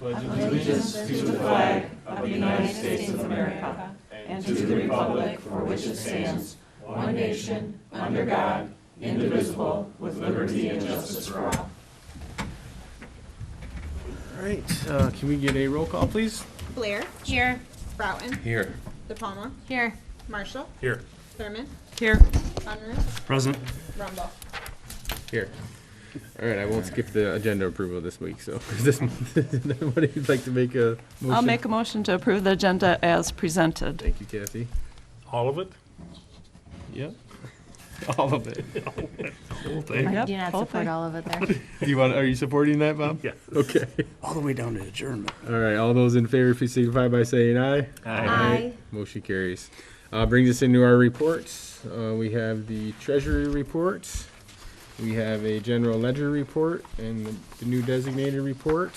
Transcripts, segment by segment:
allegiance to the flag of the United States of America and to the republic for which it stands, one nation, under God, indivisible, with liberty and justice for all. All right, can we get a roll call, please? Blair. Here. Broughton. Here. De Palma. Here. Marshall. Here. Thurman. Here. Unruh. Present. Rumble. Here. All right, I won't skip the agenda approval this week, so does anybody would like to make a motion? I'll make a motion to approve the agenda as presented. Thank you, Kathy. All of it? Yep. All of it. Whole thing? Yep, Do not whole support thing. all of it there. Are you supporting that, Bob? Yeah. Okay. All the way down to adjournment. All right, all those in favor, please signify by saying aye. Aye. Motion carries. Brings us into our reports. We have the treasury report. We have a general ledger report and the new designated report.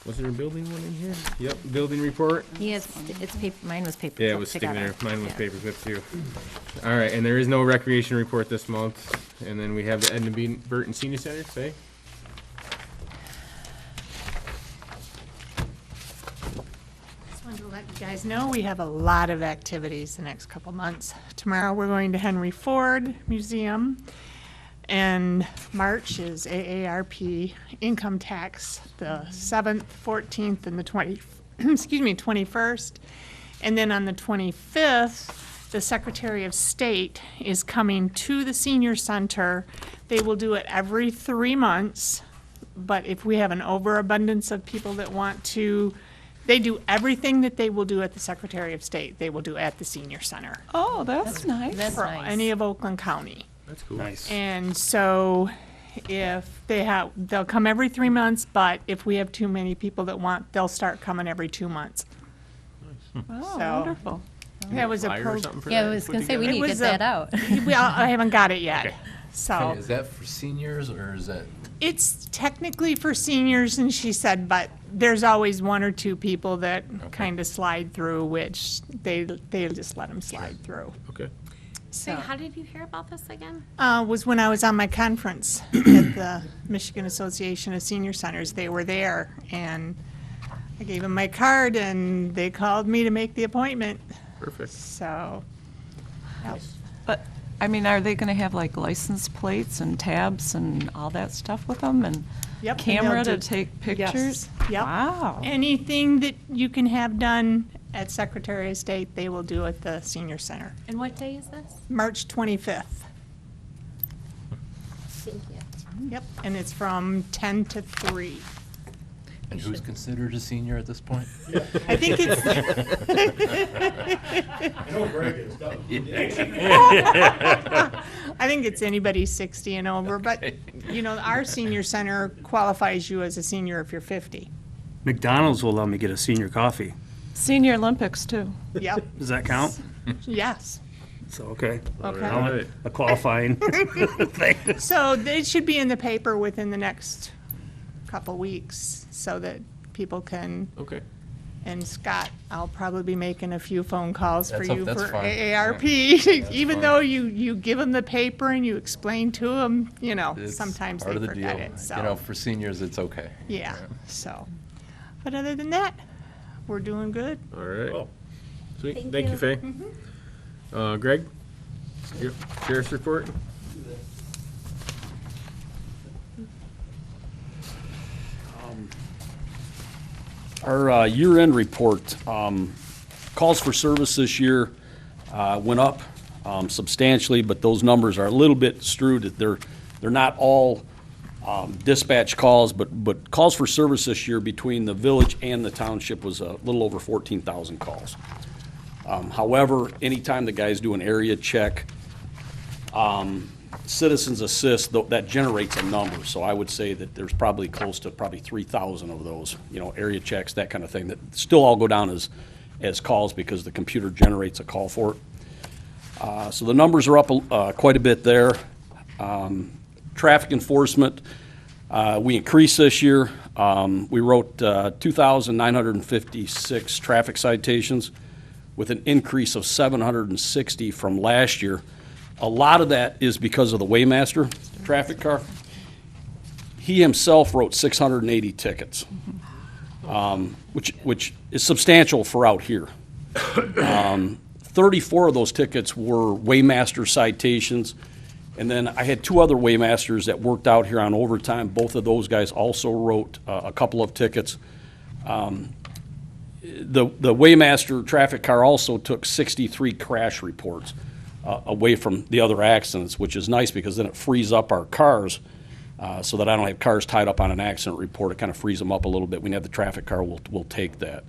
Was there a building one in here? Yep, building report. Yes, it's paper, mine was paper. Yeah, it clip was sticking there. together. Mine was Yeah. paper clip too. All right, and there is no recreation report this month. And then we have the Edna Burton Senior Center today. Just wanted to let you guys know we have a lot of activities the next couple months. Tomorrow, we're going to Henry Ford Museum. And March is AARP income tax, the 7th, 14th, and the 21st. And then on the 25th, the Secretary of State is coming to the senior center. They will do it every 3 months, but if we have an overabundance of people that want to, they do everything that they will do at the Secretary of State, they will do at the senior center Oh, that's nice. That's for nice. any of Oakland County. That's cool. Nice. And so if they'll come every 3 months, but if we have too many people that want, they'll start coming every 2 months. Oh, So- wonderful. That was a Flyer or pro. something for Yeah, that I was put gonna say, we together? need to was get a- that out. Well, I haven't got it yet. Okay. So Is that for seniors or is that? it's technically for seniors, and she said, but there's always one or two people that kind of slide through, which they just let them slide through. Okay. So how did you hear about this again? Was when I was on my conference at the Michigan Association of Senior Centers. They were there, and I gave them my card, and they called me to make the appointment. Perfect. So, yep. But, I mean, are they gonna have like license plates and tabs and all that stuff with them and Yep, and camera they'll to do- take pictures? Yep. Wow. Anything that you can have done at Secretary of State, they will do at the Senior Center. And what day is this? March 25th. Thank you. Yep, and it's from 10 to 3. And who's considered a senior at this point? I think it's, I think it's anybody 60 and over, but, you know, our senior center qualifies you as a senior if you're 50. McDonald's will let me get a senior coffee. Senior Olympics too. Yep, Does that count? yes. So, okay. Okay. I'll let a qualifying thing. So it should be in the paper within the next couple weeks so that people can, Okay. and Scott, I'll probably be making a few phone calls for you That's for fine. AARP. Even fine. though you give them the paper and you explain to them, you know, It's sometimes part they of the forget deal. it, so. You know, for seniors, it's okay. Yeah, so. But other than that, we're doing good. All right. Oh. Sweet. Thank Thank you, you. Faye. Greg? Your Sheriff's report? Our year-end report, calls for service this year went up substantially, but those numbers are a little bit skewed. They're not all dispatch calls, but calls for service this year between the village and the township was a little over 14,000 calls. However, anytime the guys do an area check, Citizens Assist, that generates a number. So I would say that there's probably close to 3,000 of those, you know, area checks, that kind of thing, that still all go down as calls because the computer generates a call for it. So the numbers are up quite a bit there. Traffic enforcement, we increased this year. We wrote 2,956 traffic citations with an increase of 760 from last year. A lot of that is because of the Waymaster traffic car. He himself wrote 680 tickets. which is substantial for out here. 34 of those tickets were Waymaster citations, and then I had 2 other Waymasters that worked out here on overtime. Both of those guys also wrote a couple of tickets. The Waymaster traffic car also took 63 crash reports away from the other accidents, which is nice because then it frees up our cars so that I don't have cars tied up on an accident report. It kind of frees them up a little bit. We have the traffic car, we'll take that.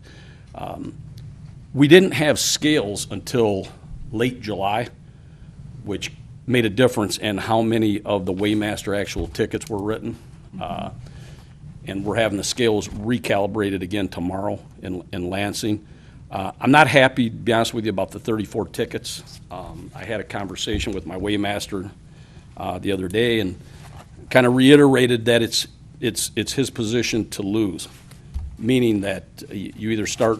We didn't have scales until late July, which made a difference in how many of the Waymaster actual tickets were written. And we're having the scales recalibrated again tomorrow in Lansing. I'm not happy, to be honest with you, about the 34 tickets. I had a conversation with my Waymaster the other day and kind of reiterated that it's his position to lose, meaning that you either start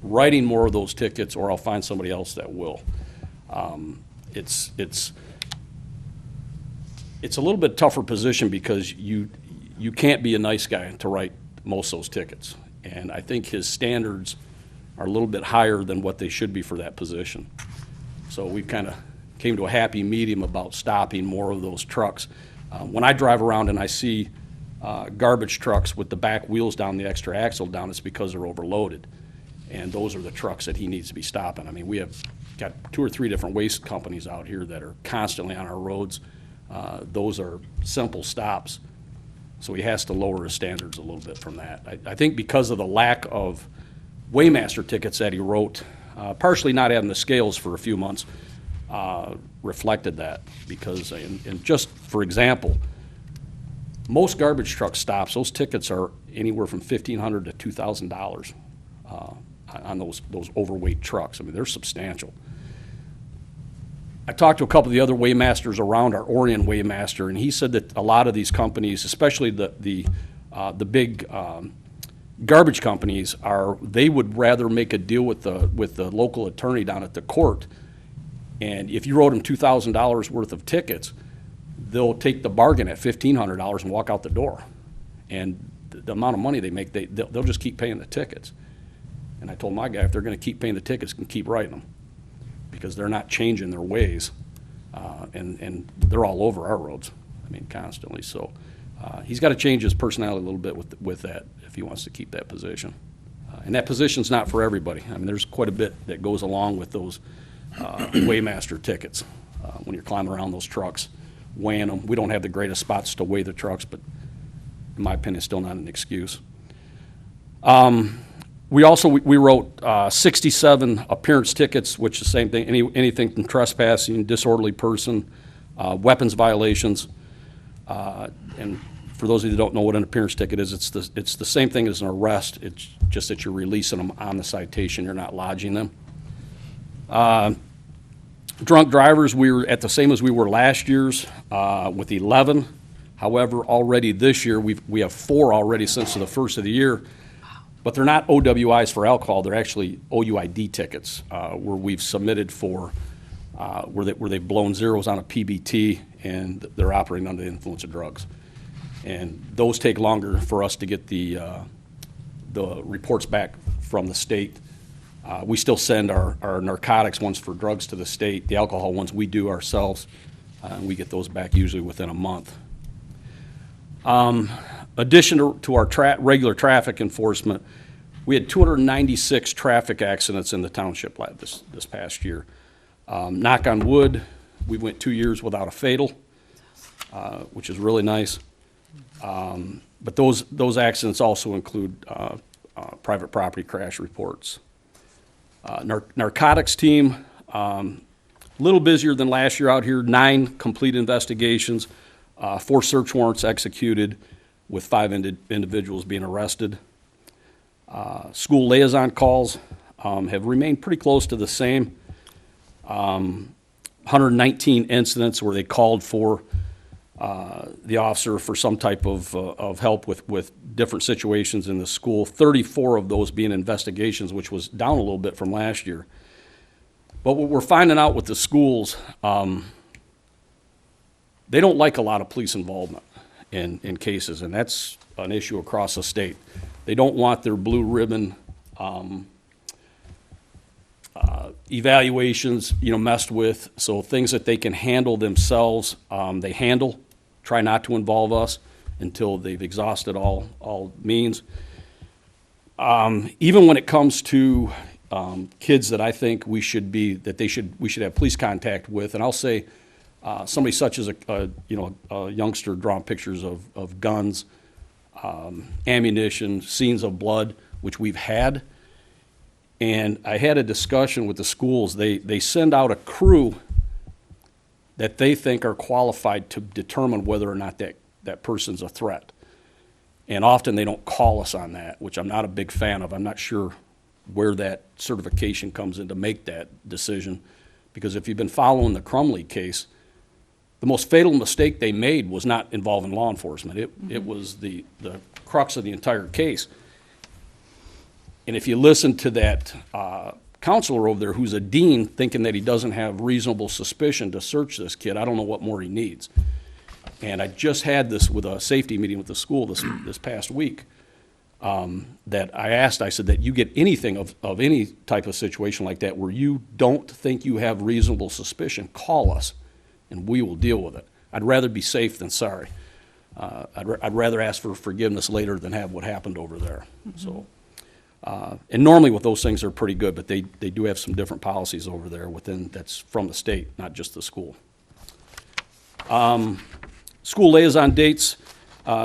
writing more of those tickets or I'll find somebody else that will. It's a little bit tougher position because you can't be a nice guy to write most of those tickets. And I think his standards are a little bit higher than what they should be for that position. So we've kind of came to a happy medium about stopping more of those trucks. When I drive around and I see garbage trucks with the back wheels down, the extra axle down, it's because they're overloaded. And those are the trucks that he needs to be stopping. I mean, we have got 2 or 3 different waste companies out here that are constantly on our roads. Those are simple stops. So he has to lower his standards a little bit from that. I think because of the lack of Waymaster tickets that he wrote, partially not having the scales for a few months, reflected that. Because, and just for example, most garbage truck stops, those tickets are anywhere from $1,500 to $2,000 on those overweight trucks. I mean, they're substantial. I talked to a couple of the other Waymasters around our Orion Waymaster, and he said that a lot of these companies, especially the big garbage companies, they would rather make a deal with the local attorney down at the court, and if you wrote them $2,000 worth of tickets, they'll take the bargain at $1,500 and walk out the door. And the amount of money they make, they'll just keep paying the tickets. And I told my guy, if they're going to keep paying the tickets, can keep writing them, because they're not changing their ways, and they're all over our roads, I mean, constantly. So he's got to change his personality a little bit with that if he wants to keep that position. And that position's not for everybody. I mean, there's quite a bit that goes along with those Waymaster tickets when you're climbing around those trucks, weighing them. We don't have the greatest spots to weigh the trucks, but in my opinion, still not an excuse. We wrote 67 appearance tickets, which is the same thing, anything from trespassing, disorderly person, weapons violations. And for those of you that don't know what an appearance ticket is, it's the same thing as an arrest. It's just that you're releasing them on the citation, you're not lodging them. Drunk drivers, we were at the same as we were last year's with 11. However, already this year, we have 4 already since the first of the year. But they're not OWIs for alcohol. They're actually OUID tickets where we've submitted for where they've blown zeros on a PBT and they're operating under the influence of drugs. And those take longer for us to get the reports back from the state. We still send our narcotics ones for drugs to the state. The alcohol ones we do ourselves. And we get those back usually within a month. Addition to our regular traffic enforcement, we had 296 traffic accidents in the township this past year. Knock on wood, we went 2 years without a fatal, which is really nice. But those accidents also include private property crash reports. Narcotics team, a little busier than last year out here, 9 complete investigations, 4 search warrants executed, with 5 individuals being arrested. School liaison calls have remained pretty close to the same. 119 incidents where they called for the officer for some type of help with different situations in the school. 34 of those being investigations, which was down a little bit from last year. But what we're finding out with the schools, they don't like a lot of police involvement in cases, and that's an issue across the state. They don't want their blue ribbon evaluations, messed with. So things that they can handle themselves, they handle. Try not to involve us until they've exhausted all means. Even when it comes to kids that I think we should have police contact with, and I'll say somebody such as a youngster drawing pictures of guns, ammunition, scenes of blood, which we've had. And I had a discussion with the schools. They send out a crew that they think are qualified to determine whether or not that person's a threat. And often they don't call us on that, which I'm not a big fan of. I'm not sure where that certification comes in to make that decision. Because if you've been following the Crumley case, the most fatal mistake they made was not involving law enforcement. It was the crux of the entire case. And if you listen to that counselor over there who's a dean thinking that he doesn't have reasonable suspicion to search this kid, I don't know what more he needs. And I just had this with a safety meeting with the school this past week, that I said that you get anything of any type of situation like that where you don't think you have reasonable suspicion, call us and we will deal with it. I'd rather be safe than sorry. I'd rather ask for forgiveness later than have what happened over there. So. And normally with those things they're pretty good, but they do have some different policies over there that's from the state, not just the school. School liaison dates,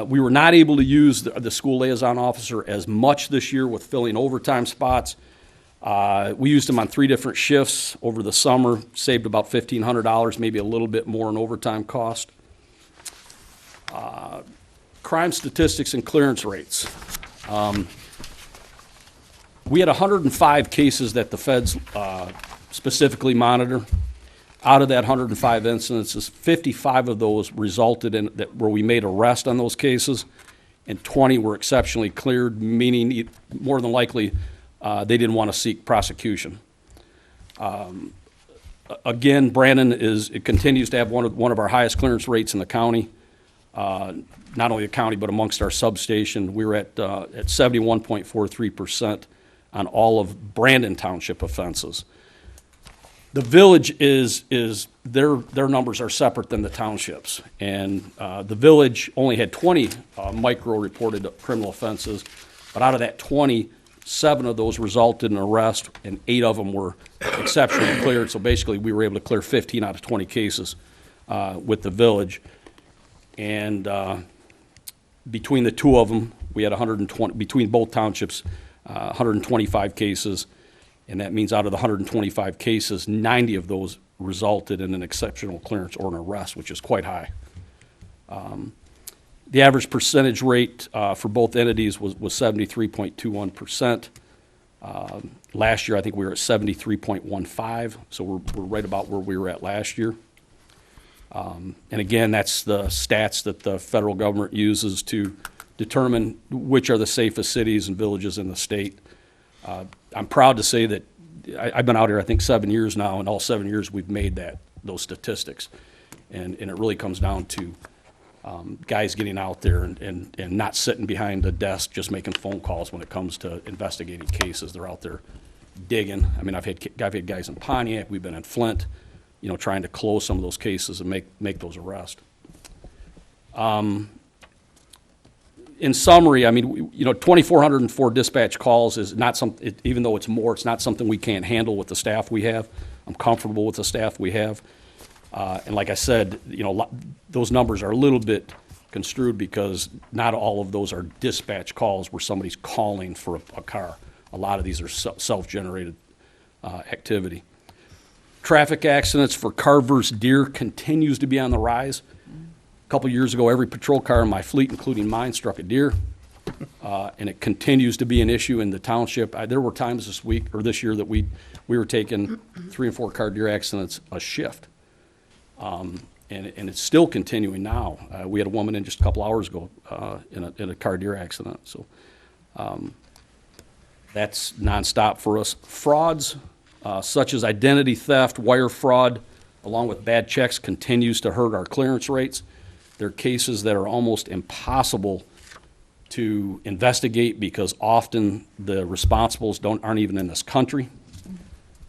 we were not able to use the school liaison officer as much this year with filling overtime spots. We used them on 3 different shifts over the summer, saved about $1,500, maybe a little bit more in overtime cost. Crime statistics and clearance rates. We had 105 cases that the feds specifically monitor. Out of that 105 incidences, 55 of those resulted in where we made arrest on those cases, and 20 were exceptionally cleared, meaning more than likely they didn't want to seek prosecution. Again, Brandon continues to have one of our highest clearance rates in the county. Not only the county, but amongst our substation, we were at 71.43% on all of Brandon Township offenses. The village their numbers are separate than the townships. And the village only had 20 micro-reported criminal offenses, but out of that 20, 7 of those resulted in arrest, and 8 of them were exceptionally cleared. So basically, we were able to clear 15 out of 20 cases with the village. And between the 2 of them, we had 120, between both townships, 125 cases, and that means out of the 125 cases, 90 of those resulted in an exceptional clearance or an arrest, which is quite high. The average percentage rate for both entities was 73.21%. Last year, I think we were at 73.15, so we're right about where we were at last year. And again, that's the stats that the federal government uses to determine which are the safest cities and villages in the state. I'm proud to say that I've been out here, I think, 7 years now, and all 7 years we've made those statistics. And it really comes down to guys getting out there and not sitting behind a desk just making phone calls when it comes to investigating cases. They're out there digging. I mean, I've had guys in Pontiac, we've been in Flint, trying to close some of those cases and make those arrests. In summary, I mean, 2,404 dispatch calls is not something, even though it's more, it's not something we can't handle with the staff we have. I'm comfortable with the staff we have. And like I said, those numbers are a little bit construed because not all of those are dispatch calls where somebody's calling for a car. A lot of these are self-generated activity. Traffic accidents for car versus deer continues to be on the rise. A couple years ago, every patrol car in my fleet, including mine, struck a deer, and it continues to be an issue in the township. There were times this year that we were taking 3 and 4 car deer accidents a shift, and it's still continuing now. We had a woman in just a couple hours ago in a car deer accident, so that's nonstop for us. Frauds such as identity theft, wire fraud, along with bad checks, continues to hurt our clearance rates. There are cases that are almost impossible to investigate because often the responsibles aren't even in this country.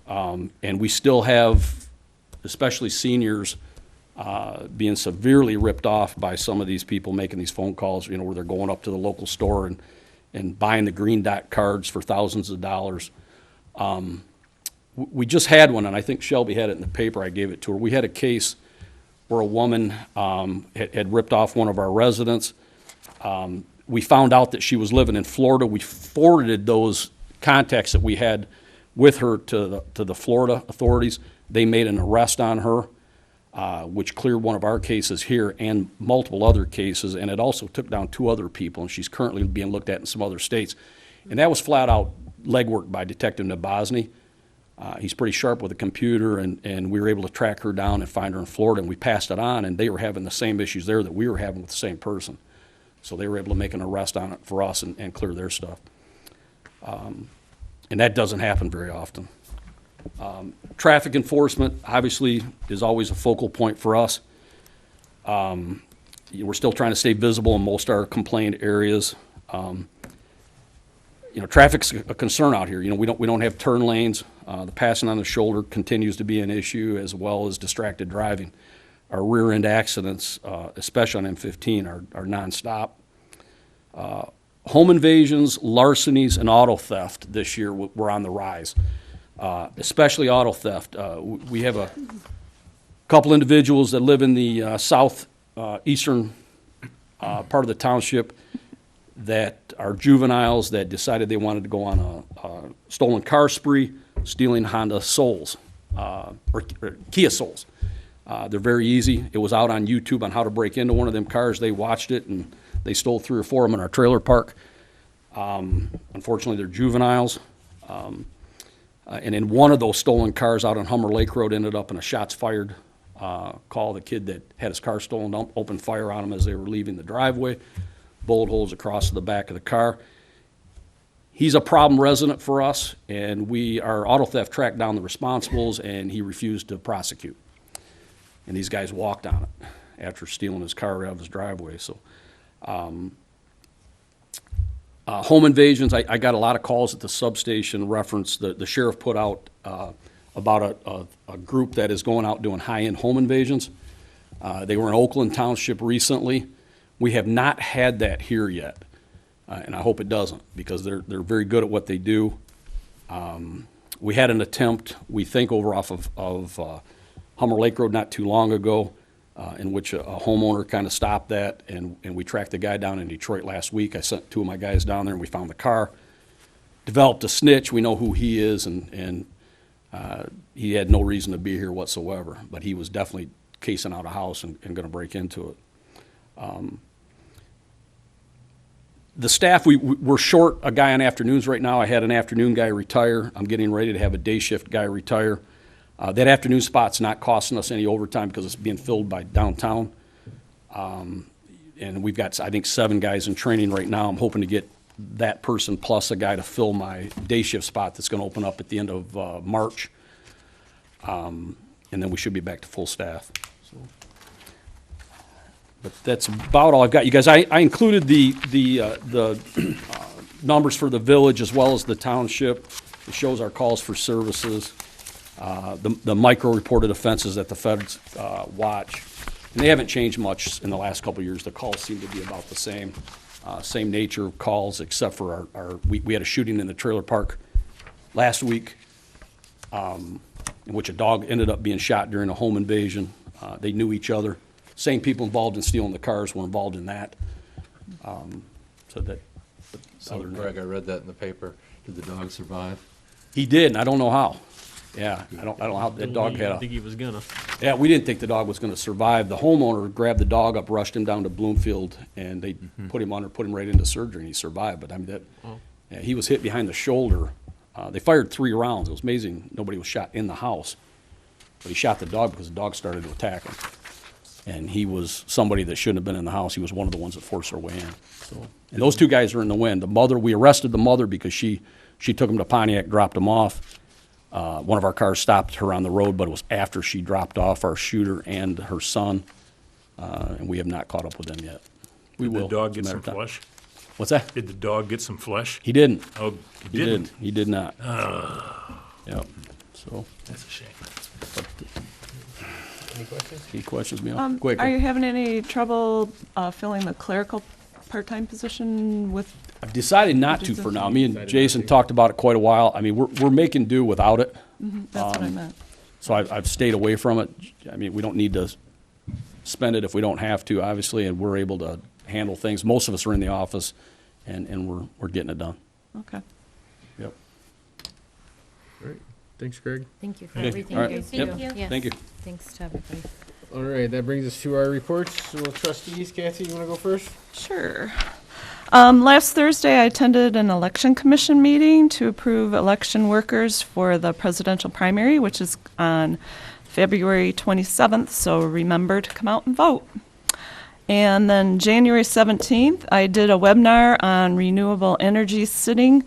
And we still have, especially seniors, being severely ripped off by some of these people making these phone calls, where they're going up to the local store and buying the green dot cards for thousands of dollars. We just had one, and I think Shelby had it in the paper. I gave it to her. We had a case where a woman had ripped off one of our residents. We found out that she was living in Florida. We forwarded those contacts that we had with her to the Florida authorities. They made an arrest on her, which cleared one of our cases here and multiple other cases, and it also took down 2 other people, and she's currently being looked at in some other states. And that was flat out legwork by Detective Nabosny. He's pretty sharp with a computer, and we were able to track her down and find her in Florida, and we passed it on, and they were having the same issues there that we were having with the same person. So they were able to make an arrest on it for us and clear their stuff. And that doesn't happen very often. Traffic enforcement, obviously, is always a focal point for us. We're still trying to stay visible in most of our complained areas. Traffic's a concern out here. We don't have turn lanes. The passing on the shoulder continues to be an issue, as well as distracted driving. Our rear end accidents, especially on M15, are nonstop. Home invasions, larcenies, and auto theft this year were on the rise, especially auto theft. We have a couple individuals that live in the southeastern part of the township that are juveniles that decided they wanted to go on a stolen car spree, stealing Honda Souls, or Kia Souls. They're very easy. It was out on YouTube on how to break into one of them cars. They watched it, and they stole 3 or 4 of them in our trailer park. Unfortunately, they're juveniles. And in one of those stolen cars out on Hummer Lake Road ended up in a shots fired call. The kid that had his car stolen opened fire on him as they were leaving the driveway. Bullet holes across the back of the car. He's a problem resident for us, and our auto theft tracked down the responsibles, and he refused to prosecute. And these guys walked on it after stealing his car out of his driveway. So, home invasions, I got a lot of calls at the substation reference. The sheriff put out about a group that is going out doing high-end home invasions. They were in Oakland Township recently. We have not had that here yet, and I hope it doesn't, because they're very good at what they do. We had an attempt, we think, over off of Hummer Lake Road not too long ago, in which a homeowner kind of stopped that, and we tracked the guy down in Detroit last week. I sent 2 of my guys down there, and we found the car. Developed a snitch. We know who he is, and he had no reason to be here whatsoever, but he was definitely casing out a house and going to break into it. The staff, we're short a guy on afternoons right now. I had an afternoon guy retire. I'm getting ready to have a day shift guy retire. That afternoon spot's not costing us any overtime because it's being filled by downtown. And we've got, I think, 7 guys in training right now. I'm hoping to get that person plus a guy to fill my day shift spot that's going to open up at the end of March. And then we should be back to full staff. So. But that's about all I've got. You guys, I included the numbers for the village as well as the township. It shows our calls for services, the micro-reported offenses that the feds watch. And they haven't changed much in the last couple of years. The calls seem to be about the same nature of calls, except for we had a shooting in the trailer park last week, in which a dog ended up being shot during a home invasion. They knew each other. Same people involved in stealing the cars were involved in that. So, Greg, I read that in the paper. Did the dog survive? He did, and I don't know how. Yeah, I don't know how that dog had I think he was gonna. Yeah, we didn't think the dog was going to survive. The homeowner grabbed the dog up, rushed him down to Bloomfield, and they put him right into surgery, and he survived. But I mean, yeah, he was hit behind the shoulder. They fired 3 rounds. It was amazing nobody was shot in the house. But he shot the dog because the dog started to attack him. And he was somebody that shouldn't have been in the house. He was one of the ones that forced their way in. So, and those 2 guys are in the wind. The mother, we arrested the mother because she took him to Pontiac, dropped him off. One of our cars stopped her on the road, but it was after she dropped off our shooter and her son. And we have not caught up with them yet. We will. Did the dog get as a some matter of time. flush? What's that? Did the dog get some flesh? He didn't. Oh, He didn't. He did not. Yep. So, That's a shame. Any questions? any questions, Mia? Quick. Are you having any trouble filling the clerical part-time position with, I've decided not to for now. Me and Jason talked about it quite a while. I mean, we're making do without it. that's what I meant. So I've stayed away from it. I mean, we don't need to spend it if we don't have to, obviously, and we're able to handle things. Most of us are in the office, and we're getting it done. Okay. Yep. All right. Thanks, Greg. Thank you for Okay. everything All you right. guys do. Yep. Yes. Thank you. Thanks to everybody. All right, that brings us to our reports. So, trustees, Kathy, you want to go first? Sure. Last Thursday, I attended an election commission meeting to approve election workers for the presidential primary, which is on February 27th, so remember to come out and vote. And then January 17th, I did a webinar on renewable energy sitting.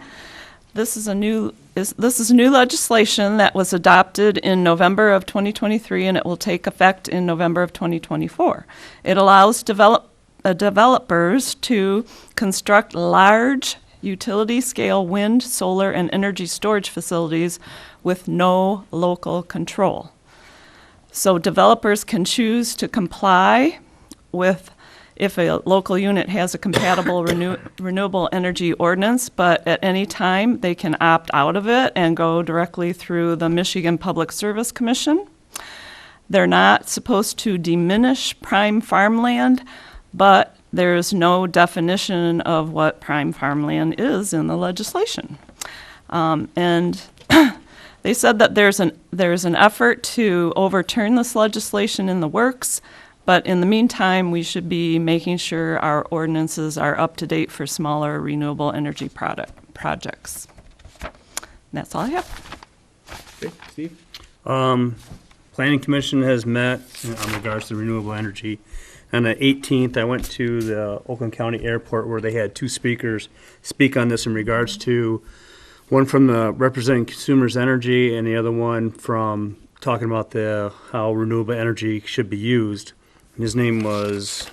This is new legislation that was adopted in November of 2023, and it will take effect in November of 2024. It allows developers to construct large utility-scale wind, solar, and energy storage facilities with no local control. So developers can choose to comply with if a local unit has a compatible renewable energy ordinance, but at any time they can opt out of it and go directly through the Michigan Public Service Commission. They're not supposed to diminish prime farmland, but there's no definition of what prime farmland is in the legislation. And they said that there's an effort to overturn this legislation in the works, but in the meantime, we should be making sure our ordinances are up to date for smaller renewable energy projects. And that's all I have. Okay, Steve? Planning Commission has met on regards to renewable energy. On the 18th, I went to the Oakland County Airport where they had two speakers speak on this in regards to, one from the representing Consumers Energy and the other one from talking about how renewable energy should be used. His name was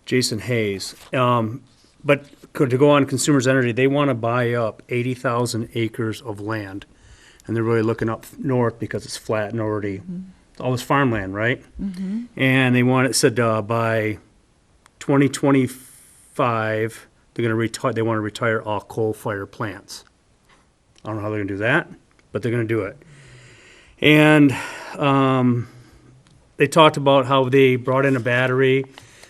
Jason Hayes. But to go on Consumers Energy, they want to buy up 80,000 acres of land. And they're really looking up north because it's flat and already all this farmland, right? Mm-hmm. And they said by 2025, they're going to retire. They want to retire all coal-fired plants. I don't know how they're going to do that, but they're going to do it. And they talked about how they brought in a battery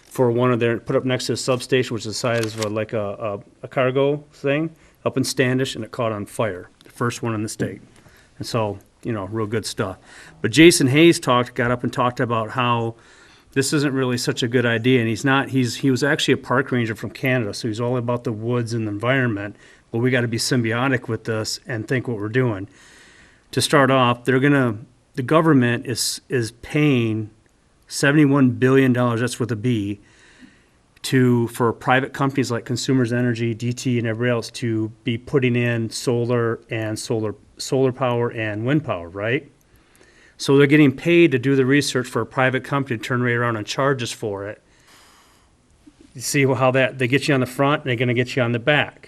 for one of their, put up next to a substation, which is the size of like a cargo thing, up in Standish, and it caught on fire. The first one in the state. And so, real good stuff. But Jason Hayes got up and talked about how this isn't really such a good idea. And he was actually a park ranger from Canada, so he's all about the woods and the environment. But we got to be symbiotic with this and think what we're doing. To start off, the government is paying $71 billion, that's with a B, for private companies like Consumers Energy, DT, and everybody else to be putting in solar power and wind power, right? So they're getting paid to do the research for a private company to turn right around and charge us for it. You see how they get you on the front and they're going to get you on the back.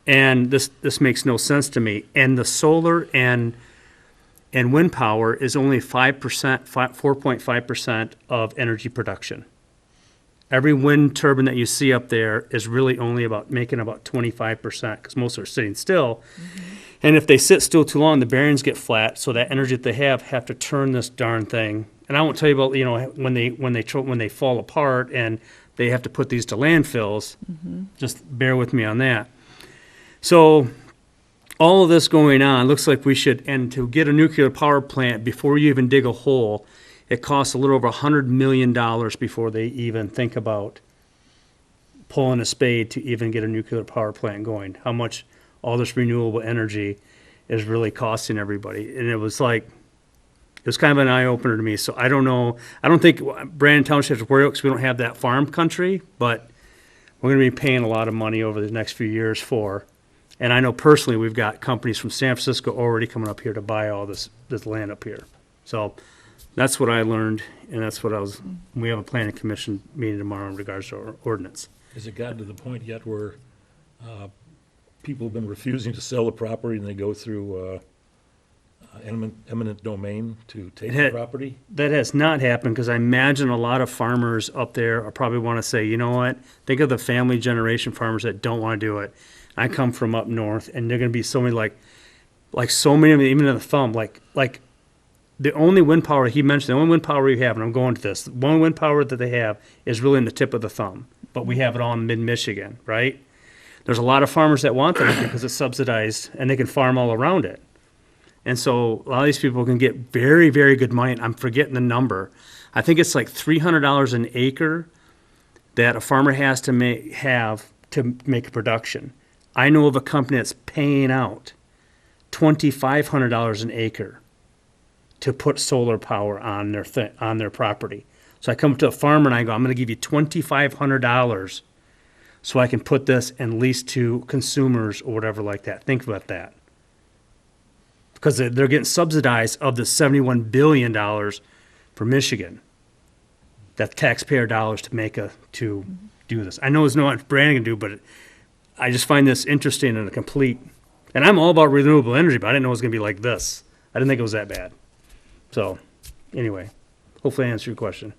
And this makes no sense to me. And the solar and wind power is only 4.5% of energy production. Every wind turbine that you see up there is really only making about 25% because most are sitting still. Mm-hmm. And if they sit still too long, the bearings get flat, so that energy that they have to turn this darn thing. And I won't tell you about when they fall apart and they have to put these to landfills. Mm-hmm. Just bear with me on that. So all of this going on, looks like we should, and to get a nuclear power plant before you even dig a hole, it costs a little over $100 million before they even think about pulling a spade to even get a nuclear power plant going. How much all this renewable energy is really costing everybody. And it was kind of an eye-opener to me. So I don't know. I don't think Brandon Township has to worry about because we don't have that farm country, but we're going to be paying a lot of money over the next few years for. And I know personally we've got companies from San Francisco already coming up here to buy all this land up here. So that's what I learned, and that's what we have a planning commission meeting tomorrow in regards to our ordinance. Has it gotten to the point yet where people have been refusing to sell the property and they go through eminent domain to take the property? That has not happened, because I imagine a lot of farmers up there are probably want to say, you know what? Think of the family generation farmers that don't want to do it. I come from up north, and they're going to be so many, like so many of them, even in the thumb, like the only wind power he mentioned, the only wind power we have, and I'm going to this, the one wind power that they have is really in the tip of the thumb, but we have it all in mid-Michigan, right? There's a lot of farmers that want that because it's subsidized, and they can farm all around it. And so a lot of these people can get very, very good money. I'm forgetting the number. I think it's like $300 an acre that a farmer has to make a production. I know of a company that's paying out $2,500 an acre to put solar power on their property. So I come up to a farmer and I go, I'm going to give you $2,500 so I can put this and lease to consumers or whatever like that. Think about that. Because they're getting subsidized of the $71 billion for Michigan. That's taxpayer dollars to do this. I know there's no what Brandon can do, but I just find this interesting and and I'm all about renewable energy, but I didn't know it was going to be like this. I didn't think it was that bad. So, anyway, hopefully I answered your question.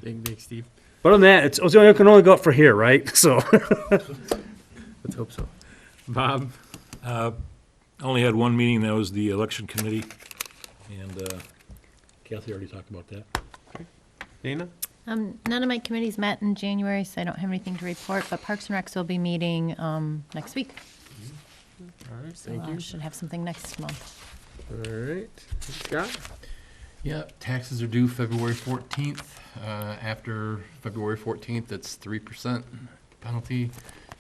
Thanks, Steve. But other than that, it can only go up for here, right? So, Let's hope so. Bob? Only had one meeting, that was the election committee, and Kathy already talked about that. Dana? None of my committees met in January, so I don't have anything to report, but Parks and Recs will be meeting next week. All right, So thank you. should have something next month. All right. Scott? Yeah, taxes are due February 14th. After February 14th, it's 3% penalty.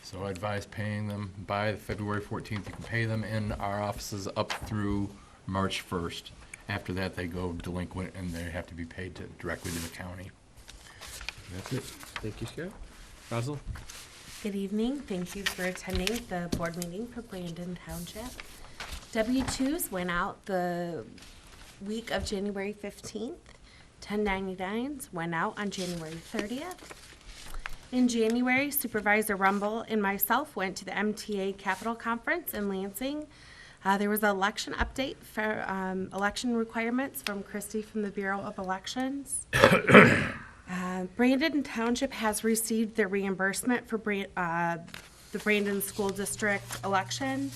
So I advise paying them by February 14th. You can pay them in our offices up through March 1st. After that, they go delinquent and they have to be paid directly to the county. That's it. Thank you, Scott. Basil? Good evening. Thank you for attending the board meeting for Brandon Township. W-2s went out the week of January 15th. 1099s went out on January 30th. In January, Supervisor Rumble and myself went to the MTA Capital Conference in Lansing. There was an election update for election requirements from Christy from the Bureau of Elections. Brandon Township has received their reimbursement for the Brandon School District election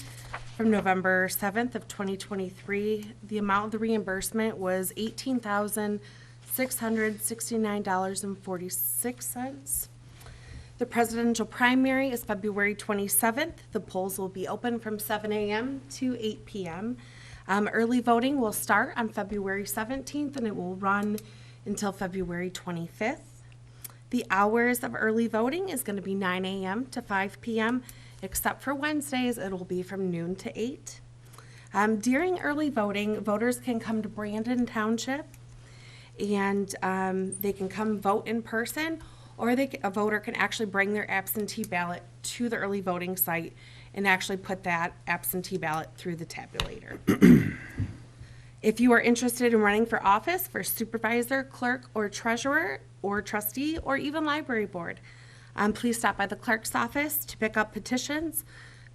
from November 7th of 2023. The amount of the reimbursement was $18,669.46. The presidential primary is February 27th. The polls will be open from 7 a.m. to 8 p.m. Early voting will start on February 17th and it will run until February 25th. The hours of early voting is going to be 9 a.m. to 5 p.m. Except for Wednesdays, it will be from noon to 8. During early voting, voters can come to Brandon Township and they can come vote in person, or a voter can actually bring their absentee ballot to the early voting site and actually put that absentee ballot through the tabulator. If you are interested in running for office for supervisor, clerk, or treasurer, or trustee, or even library board, please stop by the clerk's office to pick up petitions.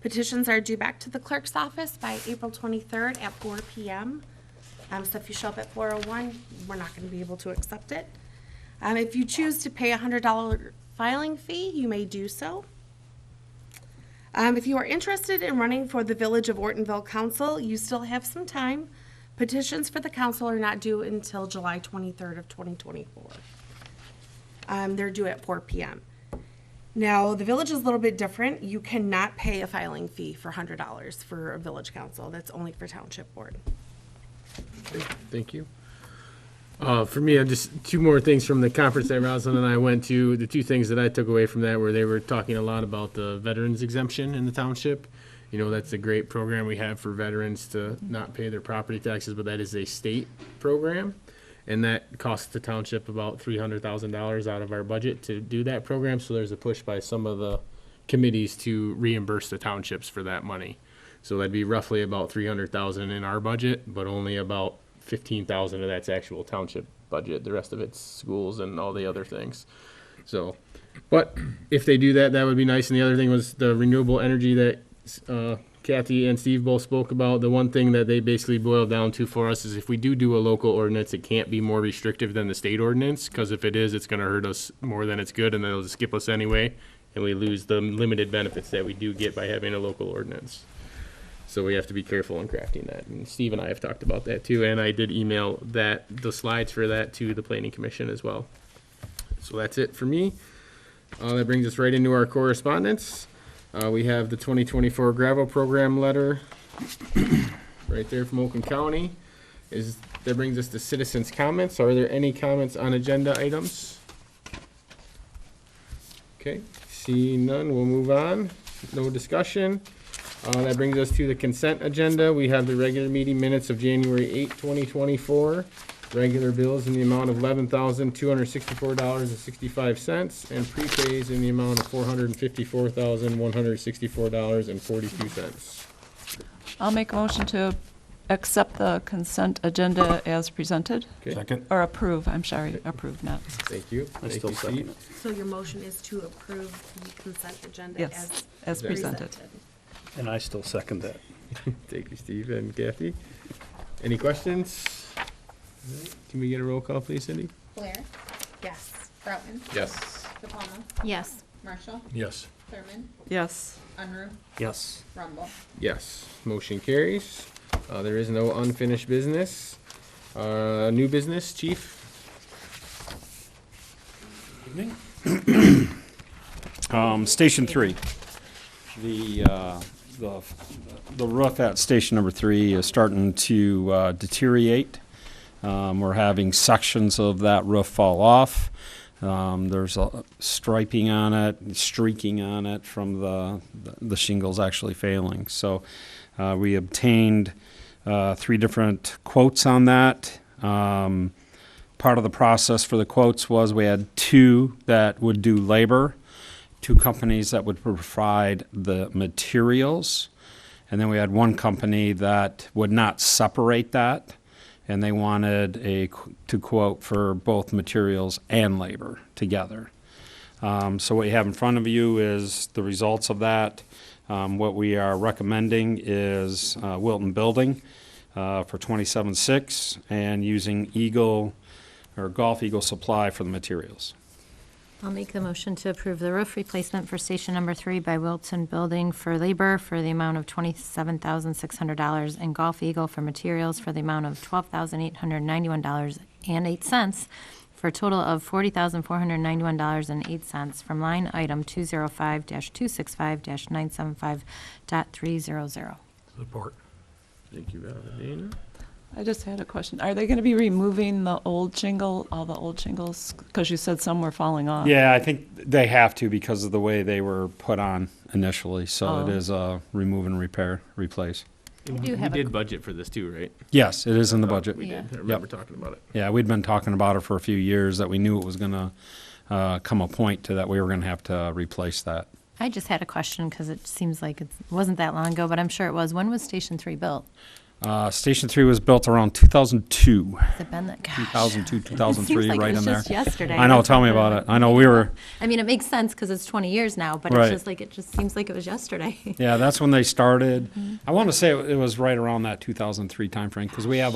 Petitions are due back to the clerk's office by April 23rd at 4 p.m. So if you show up at 4:01, we're not going to be able to accept it. If you choose to pay a $100 filing fee, you may do so. If you are interested in running for the Village of Ortonville Council, you still have some time. Petitions for the council are not due until July 23rd of 2024. They're due at 4 p.m. Now, the village is a little bit different. You cannot pay a filing fee for $100 for a village council. That's only for township board. Thank you. For me, just two more things from the conference that Rosalind and I went to. The two things that I took away from that were they were talking a lot about the veterans exemption in the township. You know, that's a great program we have for veterans to not pay their property taxes, but that is a state program. And that costs the township about $300,000 out of our budget to do that program. So there's a push by some of the committees to reimburse the townships for that money. So that'd be roughly about $300,000 in our budget, but only about $15,000 of that's actual township budget. The rest of it's schools and all the other things. So But if they do that, that would be nice. And the other thing was the renewable energy that Kathy and Steve both spoke about. The one thing that they basically boiled down to for us is if we do a local ordinance, it can't be more restrictive than the state ordinance, because if it is, it's going to hurt us more than it's good, and it'll skip us anyway, and we lose the limited benefits that we do get by having a local ordinance. So we have to be careful in crafting that. And Steve and I have talked about that too, and I did email the slides for that to the Planning Commission as well. So that's it for me. That brings us right into our correspondence. We have the 2024 gravel program letter right there from Oakland County. That brings us to citizens' comments. Are there any comments on agenda items? Okay, seeing none, we'll move on. No discussion. That brings us to the consent agenda. We have the regular meeting minutes of January 8, 2024. Regular bills in the amount of $11,264.65 and prepays in the amount of $454,164.42. I'll make a motion to accept the consent agenda as presented, Okay, Second? or approve, I'm sorry, approve, not. thank you. I Thank still you, second Steve. it. So your motion is to approve the consent agenda Yes, as presented. And I still second that. Thank you, Steve and Kathy. Any questions? Can we get a roll call, please, Cindy? Blair? Yes. Broughton? Yes. DePalma? Yes. Marshall? Yes. Thurman? Yes. Unruh? Yes. Rumble? Yes, motion carries. There is no unfinished business. New business, chief? Station 3. The roof at station number 3 is starting to deteriorate. We're having sections of that roof fall off. There's a striping on it, streaking on it from the shingles actually failing. So we obtained 3 different quotes on that. Part of the process for the quotes was we had 2 that would do labor, 2 companies that would provide the materials, and then we had 1 company that would not separate that, and they wanted to quote for both materials and labor together. So what you have in front of you is the results of that. What we are recommending is Wilton Building for $27,600 and using Eagle or Golf Eagle Supply for the materials. I'll make the motion to approve the roof replacement for station number 3 by Wilton Building for labor for the amount of $27,600 and Golf Eagle for materials for the amount of $12,891.08 for a total of $40,491.08 from line item 205-265-975.300. Support. Thank you, Valentina. I just had a question. Are they going to be removing the old shingle, all the old shingles? Because you said some were falling off. Yeah, I think they have to because of the way they were put on initially. So Oh. it is a remove and repair, replace. do We have a- did budget for this too, right? Yes, it is in the budget. We Yeah. did. I remember talking about it. Yeah, we'd been talking about it for a few years that we knew it was going to come a point to that we were going to have to replace that. I just had a question because it seems like it wasn't that long ago, but I'm sure it was. When was Station 3 built? Station 3 was built around 2002, Has it been that? Gosh. 2002, It 2003, seems like right it was in there. just yesterday. I know, That's tell me what about the- it. I know we were, I mean, it makes sense because it's 20 years now, but Right. it's just like, it just seems like it was yesterday. yeah, that's when they started. I want to say it was right around that 2003 timeframe because we have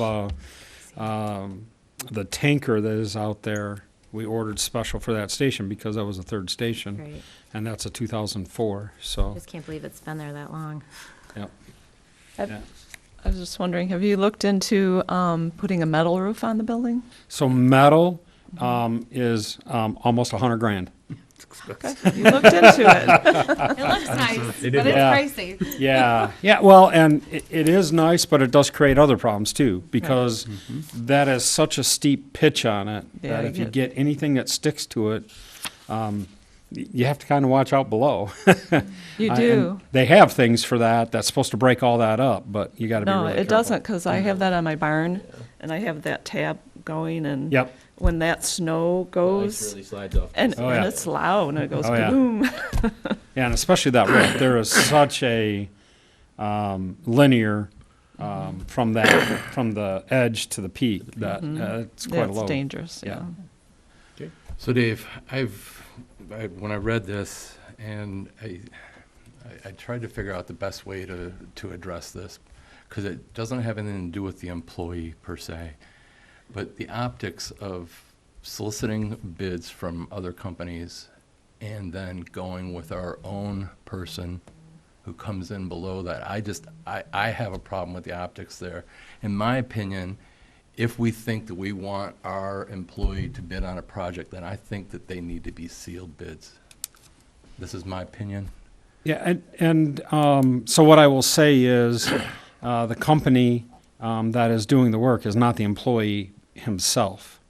the tanker that is out there. We ordered special for that station because that was the 3rd station, Right. and that's a 2004. I So, just can't believe it's been there that long. yep. Have- Yeah. I was just wondering, have you looked into putting a metal roof on the building? So metal is almost $100,000. Okay, you looked into it. It looks nice, but it's Yeah. pricey. Yeah, well, and it is nice, but it does create other problems too, because that is such a steep pitch on it, Yeah, that you if you get- get anything that sticks to it, you have to kind of watch out below. You And do. they have things for that, that's supposed to break all that up, but you gotta be No, really it careful. doesn't, because I have that on my barn, and I have that tab going, and Yep, when that snow Ice goes, really slides off. and Oh, and yeah. it's loud, and it goes Oh, yeah. boom. yeah, and especially that roof, there is such a linear from the edge to the peak, that it's quite a That's low. dangerous, Yeah. yeah. So Dave, I've when I read this, and I tried to figure out the best way to address this, because it doesn't have anything to do with the employee per se, but the optics of soliciting bids from other companies and then going with our own person who comes in below that. I have a problem with the optics there. In my opinion, if we think that we want our employee to bid on a project, then I think that they need to be sealed bids. This is my opinion. Yeah, so what I will say is, the company that is doing the work is not the employee himself.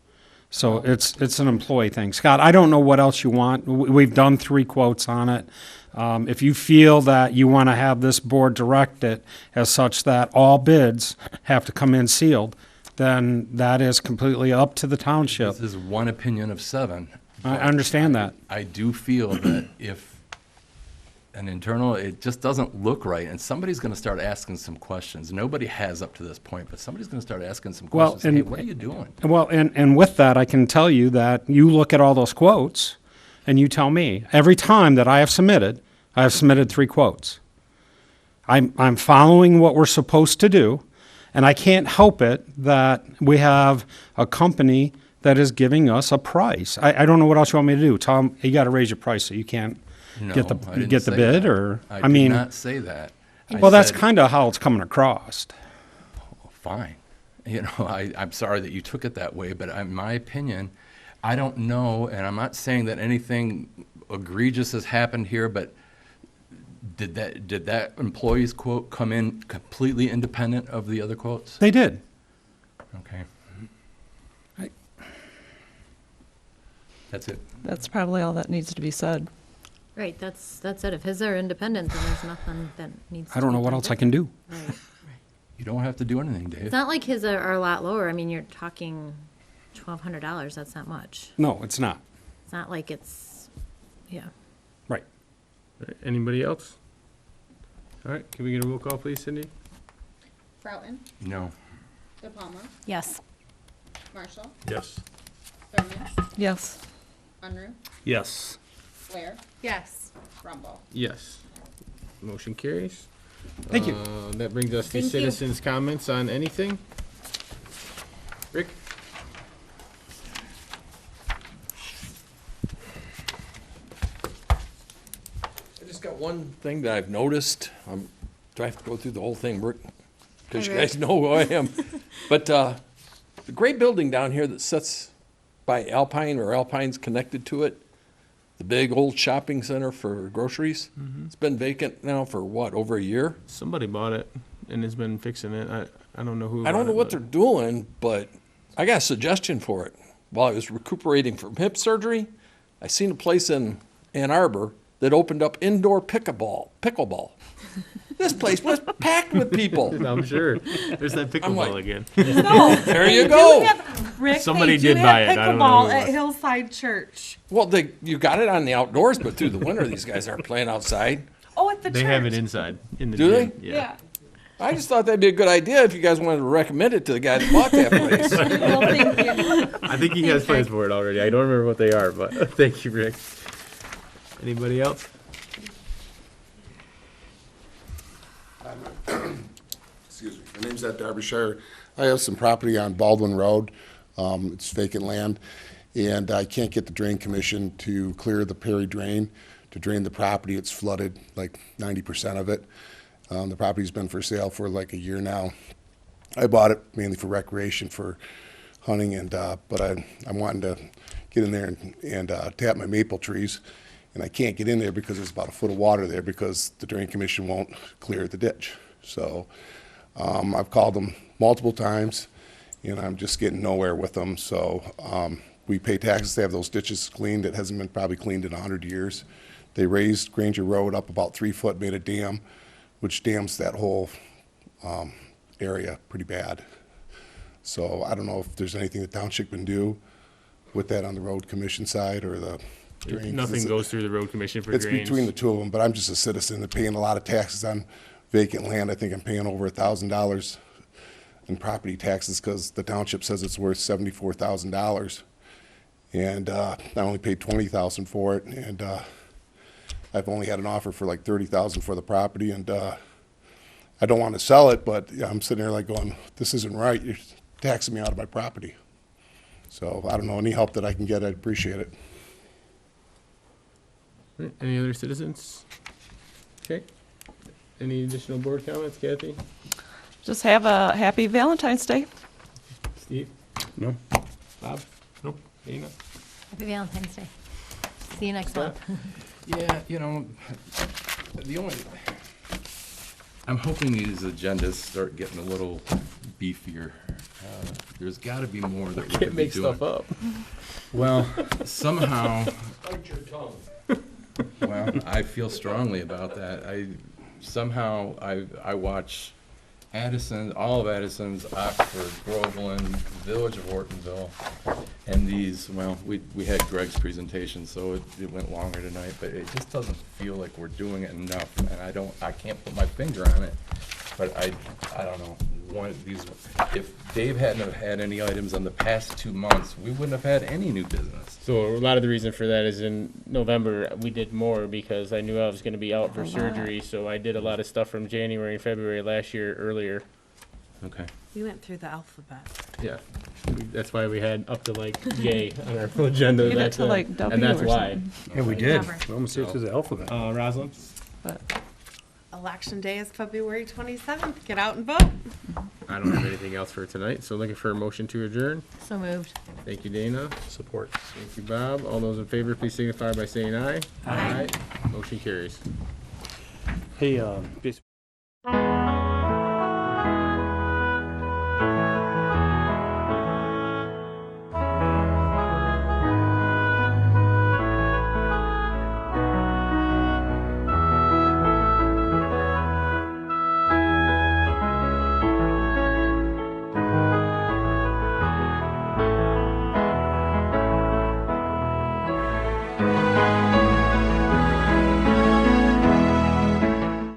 So it's an employee thing. Scott, I don't know what else you want. We've done 3 quotes on it. If you feel that you want to have this board direct it as such that all bids have to come in sealed, then that is completely up to the township. This is one opinion of 7. I understand that. I do feel that if an internal, it just doesn't look right, and somebody's going to start asking some questions. Nobody has up to this point, but somebody's going to start asking some questions. Hey, what are you doing? Well, and with that, I can tell you that you look at all those quotes, and you tell me, every time that I have submitted 3 quotes. I'm following what we're supposed to do, and I can't help it that we have a company that is giving us a price. I don't know what else you want me to do. Tell them, you got to raise your price so you can't get I the didn't say bid, that. or, I mean. did not say that. Well, that's kind of how it's coming across. Fine. I'm sorry that you took it that way, but in my opinion, I don't know, and I'm not saying that anything egregious has happened here, but did that employee's quote come in completely independent of the other quotes? They did. Okay. That's it. That's probably all that needs to be said. Right, that's it. If his are independent, then there's nothing that needs to I don't know be what done else I can do. different. Right. You don't have to do anything, Dave. It's not like his are a lot lower. I mean, you're talking $1,200. That's not much. No, it's not. It's not like it's, yeah. Right. All right, anybody else? All right, can we get a roll call, please, Cindy? Broughton, No. De Palma, Yes. Marshall, Yes. Thurman, Yes. Unruh, Yes. Ware, Yes. Rumble. Yes. Motion carries. Thank you. That brings us to Thank you. citizens' comments on anything. Rick? I just got one thing that I've noticed. Do I have to go through the whole thing, Rick? Because you guys know who I am. But the gray building down here that sits by Alpine, or Alpine's connected to it, the big old shopping center for groceries, it's been vacant now for what, over a year? Somebody bought it and has been fixing it. I don't know who. I don't bought know it, what but- they're doing, but I got a suggestion for it. While I was recuperating from hip surgery, I seen a place in Ann Arbor that opened up indoor pickleball. This place was packed with people. I'm sure. There's that I'm pickleball like- again. There you go. Rick, Somebody they do did buy have it. I don't know who pickleball it at was. Hillside Church. Well, you got it on the outdoors, but through the winter, these guys aren't playing outside. Oh, at the They church. have it inside. In the Do gym. they? Yeah. I just thought that'd be a good idea if you guys wanted to recommend it to the guy that bought that place. Well, thank you. I think he has plans for it already. I don't remember what they are, but thank you, Rick. Anybody else? Excuse me. My name's Ed Derbyshire. I have some property on Baldwin Road. It's vacant land, and I can't get the drain commission to clear the Perry drain to drain the property. It's flooded, like 90% of it. The property's been for sale for like a year now. I bought it mainly for recreation, for hunting, and but I'm wanting to get in there and tap my maple trees, and I can't get in there because there's about a foot of water there because the drain commission won't clear the ditch. So I've called them multiple times, and I'm just getting nowhere with them. So we pay taxes to have those ditches cleaned. It hasn't been probably cleaned in 100 years. They raised Granger Road up about 3 foot, made a dam, which dams that whole area pretty bad. So I don't know if there's anything the township can do with that on the road commission side or the drain. Nothing goes through the road commission for It's drains. between the two of them, but I'm just a citizen. They're paying a lot of taxes on vacant land. I think I'm paying over $1,000 in property taxes because the township says it's worth $74,000. And I only paid $20,000 for it, and I've only had an offer for like $30,000 for the property, and I don't want to sell it, but I'm sitting there like going, this isn't right. You're taxing me out of my property. So I don't know, any help that I can get, I'd appreciate it. Right, any other citizens? Okay. Any additional board comments, Kathy? Just have a happy Valentine's Day. Steve? No? Bob? Nope. Dana? Happy Valentine's Day. See you next month. Yeah, you know, the only, I'm hoping these agendas start getting a little beefier. There's got to be more that we Can't can be make doing. stuff up. Well, somehow. Well, I feel strongly about that. I watch Addison, all of Addison's, Oxford, Groveland, Village of Ortonville, and these, well, we had Greg's presentation, so it went longer tonight, but it just doesn't feel like we're doing it enough, and I can't put my finger on it, but I don't know. One of these, if Dave hadn't have had any items on the past 2 months, we wouldn't have had any new business. So a lot of the reason for that is in November, we did more because I knew I was gonna be out for surgery, so I did a lot of stuff from January and February last year earlier. Okay. We went through the alphabet. Yeah. That's why we had up to like J on our full agenda. Give it That's to, it. like, W And that's or why. something. Yeah, we did. Never. We almost did it through the alphabet. Rosalind? But Election day is February 27th. Get out and vote. I don't have anything else for tonight, so looking for a motion to adjourn. So moved. Thank you, Dana. Support. Thank you, Bob. All those in favor, please signify by saying aye. Aye. Motion carries. Hey,